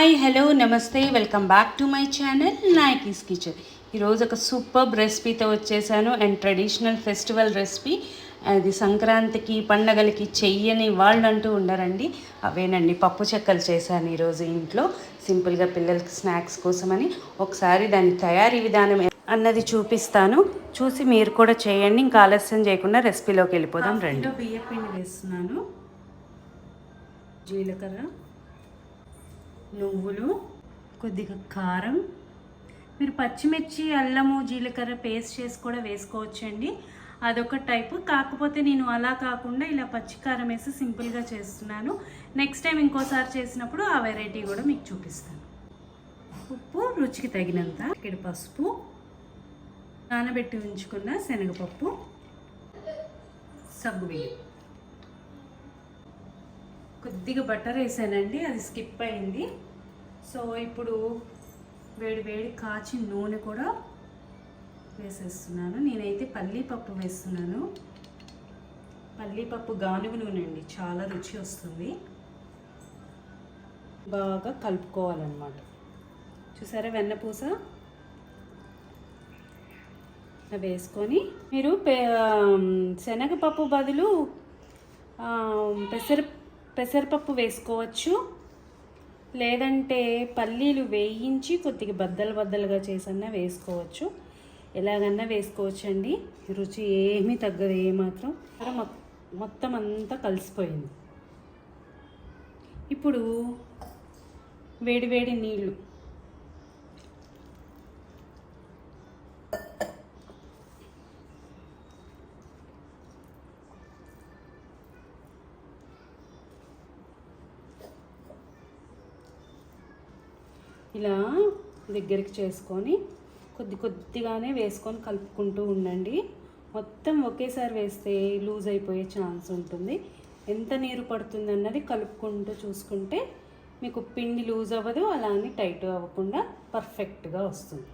Hi hello నమస్తే welcome back to my channel Nayaki's kitchen. ఈరోజు ఒక సూపర్ రెసిపీతో వచ్చేసాను అండ్ ట్రెడిషనల్ ఫెస్టివల్ రెసిపీ. అది సంక్రాంతికి పండగలకి చెయ్యని వాళ్ళు అంటూ ఉండరండి. అవేనండి, పప్పు చెక్కలు చేశాను ఈరోజు ఇంట్లో సింపుల్గా పిల్లలకి స్నాక్స్ కోసమని. ఒకసారి దాని తయారీ విధానం అన్నది చూపిస్తాను, చూసి మీరు కూడా చేయండి. ఇంకా ఆలస్యం చేయకుండా రెసిపీలోకి వెళ్ళిపోదాం రండి. బియ్యం పిండి వేస్తున్నాను, జీలకర్ర, నువ్వులు, కొద్దిగా కారం. మీరు పచ్చిమిర్చి అల్లము జీలకర్ర పేస్ట్ చేసి కూడా వేసుకోవచ్చండి, అదొక టైపు. కాకపోతే నేను అలా కాకుండా ఇలా పచ్చి కారం వేసి సింపుల్గా చేస్తున్నాను. నెక్స్ట్ టైం ఇంకోసారి చేసినప్పుడు ఆ వెరైటీ కూడా మీకు చూపిస్తాను. ఉప్పు రుచికి తగినంత, ఇక్కడ పసుపు, నానబెట్టి ఉంచుకున్న శనగపప్పు, సగ్గుబియ్యం, కొద్దిగా బటర్ వేసానండి, అది స్కిప్ అయింది. సో ఇప్పుడు వేడి వేడి కాచి నూనె కూడా వేసేస్తున్నాను. నేనైతే పల్లీపప్పు వేస్తున్నాను. పల్లీపప్పు గానుగ నూనె అండి, చాలా రుచి వస్తుంది. బాగా కలుపుకోవాలన్నమాట. చూసారా వెన్నపూస వేసుకొని, మీరు శనగపప్పు బదులు పెసరపప్పు వేసుకోవచ్చు, లేదంటే పల్లీలు వేయించి కొద్దిగా బద్దలుగా చేసన్నా వేసుకోవచ్చు. ఎలాగన్నా వేసుకోవచ్చు అండి, రుచి ఏమీ తగ్గదు ఏమాత్రం. మొత్తం అంతా కలిసిపోయింది. ఇప్పుడు వేడి వేడి నీళ్ళు ఇలా దగ్గరికి చేసుకొని కొద్దిగానే వేసుకొని కలుపుకుంటూ ఉండండి. మొత్తం ఒకేసారి వేస్తే లూజ్ అయిపోయే ఛాన్స్ ఉంటుంది. ఎంత నీరు పడుతుంది అన్నది కలుపుకుంటూ చూసుకుంటే మీకు పిండి లూజ్ అవ్వదు, అలా అని టైట్ అవ్వకుండా పర్ఫెక్ట్గా వస్తుంది.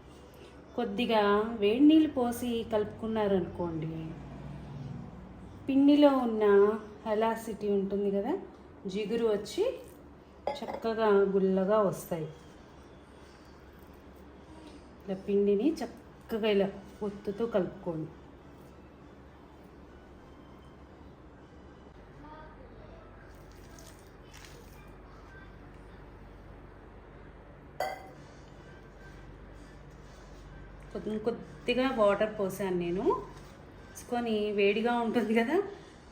కొద్దిగా వేడి నీళ్ళు పోసి కలుపుకున్నారనుకోండి, పిండిలో ఉన్న ఎలాసిటీ ఉంటుంది కదా, జిగురు వచ్చి చక్కగా గుల్లగా వస్తాయి. ఇలా పిండిని చక్కగా ఇలా ఒత్తుతో కలుపుకోండి. కొద్దిగా వాటర్ పోసాను నేను, వేసుకొని వేడిగా ఉంటుంది కదా,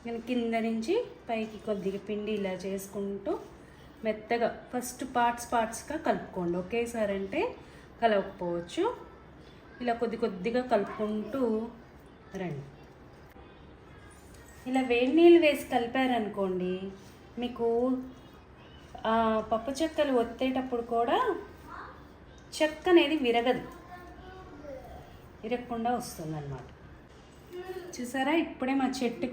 నేను కింద నుంచి పైకి కొద్దిగా పిండి ఇలా చేసుకుంటూ మెత్తగా ఫస్ట్ పార్ట్స్గా కలుపుకోండి. ఒకేసారి అంటే కలవకపోవచ్చు. ఇలా కొద్దిగా కలుపుకుంటూ రండి. ఇలా వేడి నీళ్ళు వేసి కలిపారనుకోండి, మీకు పప్పు చెక్కలు ఒత్తేటప్పుడు కూడా చెక్క అనేది విరగకుండా వస్తుంది అన్నమాట. చూసారా, ఇప్పుడే మా చెట్టు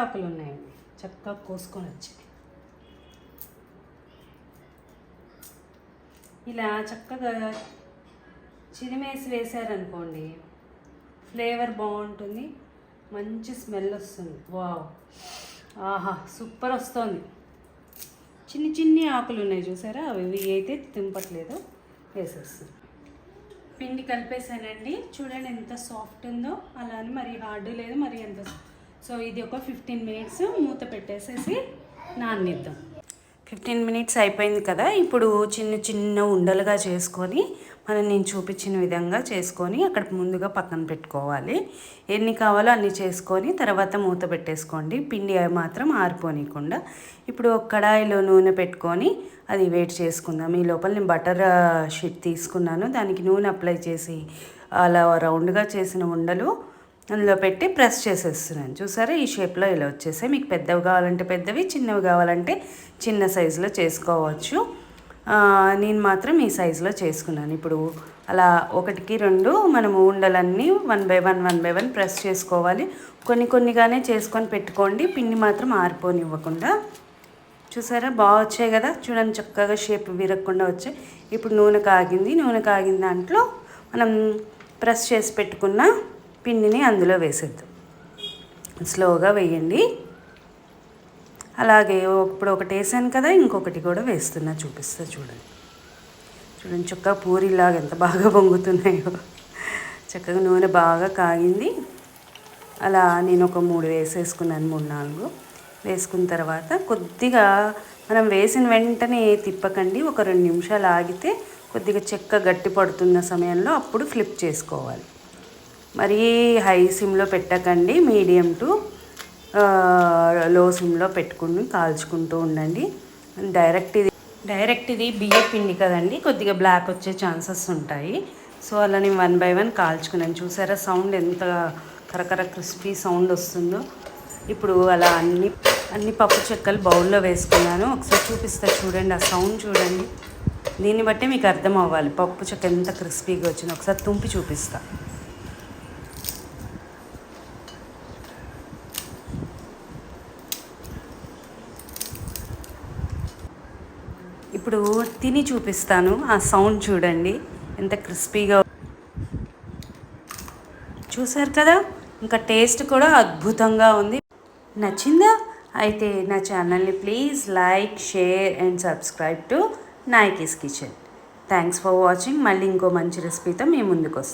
ఆకులు ఉన్నాయండి, చక్కగా కోసుకొని వచ్చాయి. ఇలా చక్కగా చిరిమేసి వేసారనుకోండి, ఫ్లేవర్ బాగుంటుంది, మంచి స్మెల్ వస్తుంది. వావ్, ఆహా, సూపర్ వస్తుంది. చిన్ని ఆకులు ఉన్నాయి చూసారా, అవి అయితే తింపట్లేదు, వేసేస్తుంది. పిండి కలిపేసానండి, చూడండి ఎంత సాఫ్ట్ ఉందో. అలా అని మరి హార్డ్ లేదు, మరి ఎంత. సో ఇది ఒక 15 మినిట్స్ మూత పెట్టేసేసి నాననిద్దాం. 15 మినిట్స్ అయిపోయింది కదా. ఇప్పుడు చిన్న ఉండలుగా చేసుకొని నేను చూపించిన విధంగా చేసుకొని అక్కడ ముందుగా పక్కన పెట్టుకోవాలి. ఎన్ని కావాలో అన్ని చేసుకొని తర్వాత మూత పెట్టేసుకోండి, పిండి మాత్రం ఆరిపోనీయకుండా. ఇప్పుడు ఒక కడాయిలో నూనె పెట్టుకొని అది వేడి చేసుకుందాం. ఈ లోపల నేను బటర్ షీట్ తీసుకున్నాను, దానికి నూనె అప్లై చేసి అలా రౌండ్గా చేసిన ఉండలు అందులో పెట్టి ప్రెస్ చేసేస్తున్నాను. చూసారా, ఈ షేప్లో ఇలా వచ్చేసాయి. మీకు పెద్దవి కావాలంటే పెద్దవి, చిన్నవి కావాలంటే చిన్న సైజులో చేసుకోవచ్చు. నేను మాత్రం ఈ సైజులో చేసుకున్నాను. ఇప్పుడు అలా 1కి 2 మనము ఉండలన్నీ 1 బై 1 ప్రెస్ చేసుకోవాలి. కొన్నిగానే చేసుకొని పెట్టుకోండి, పిండి మాత్రం ఆరిపోనివ్వకుండా. చూసారా, బాగా వచ్చాయి కదా, చూడండి చక్కగా షేప్ విరగకుండా వచ్చాయి. ఇప్పుడు నూనె కాగిన దాంట్లో మనం ప్రెస్ చేసి పెట్టుకున్న పిండిని అందులో వేసేద్దాం. స్లోగా వేయండి. అలాగే ఇప్పుడు ఒకటి వేసాను కదా, ఇంకొకటి కూడా వేస్తున్నా, చూపిస్తా చూడండి. చూడండి చక్కగా పూరిలాగా ఎంత బాగా పొంగుతున్నాయో. చక్కగా నూనె బాగా కాగింది. అలా నేను ఒక 3 వేసేసుకున్నాను, 3, 4 వేసుకున్న తర్వాత కొద్దిగా మనం వేసిన వెంటనే తిప్పకండి, ఒక 2 నిమిషాలు ఆగితే కొద్దిగా చెక్క గట్టి పడుతున్న సమయంలో అప్పుడు ఫ్లిప్ చేసుకోవాలి. మరీ హై సిమ్లో పెట్టకండి, మీడియం టు లో సిమ్లో పెట్టుకుని కాల్చుకుంటూ ఉండండి. డైరెక్ట్ ఇది బియ్య పిండి కదండి, కొద్దిగా బ్లాక్ వచ్చే ఛాన్సెస్ ఉంటాయి. సో అలా నేను 1 by 1 కాల్చుకున్నాను. చూసారా సౌండ్ ఎంత కరకర క్రిస్పీ సౌండ్ వస్తుందో. ఇప్పుడు అలా అన్ని పప్పు చెక్కలు బౌల్లో వేసుకున్నాను. ఒకసారి చూపిస్తా చూడండి, ఆ సౌండ్ చూడండి. దీన్ని బట్టి మీకు అర్థం అవ్వాలి పప్పు చెక్క ఎంత క్రిస్పీగా వచ్చిందో. ఒకసారి తుంపి చూపిస్తా. ఇప్పుడు తిని చూపిస్తాను, ఆ సౌండ్ చూడండి ఎంత క్రిస్పీగా. చూసారు కదా, ఇంకా టేస్ట్ కూడా అద్భుతంగా ఉంది. నచ్చిందా? అయితే నా ఛానల్ని please like, share and subscribe to Nayaki's kitchen. Thanks for watching. మళ్ళీ ఇంకో మంచి రెసిపీతో మీ ముందుకు వస్తాను.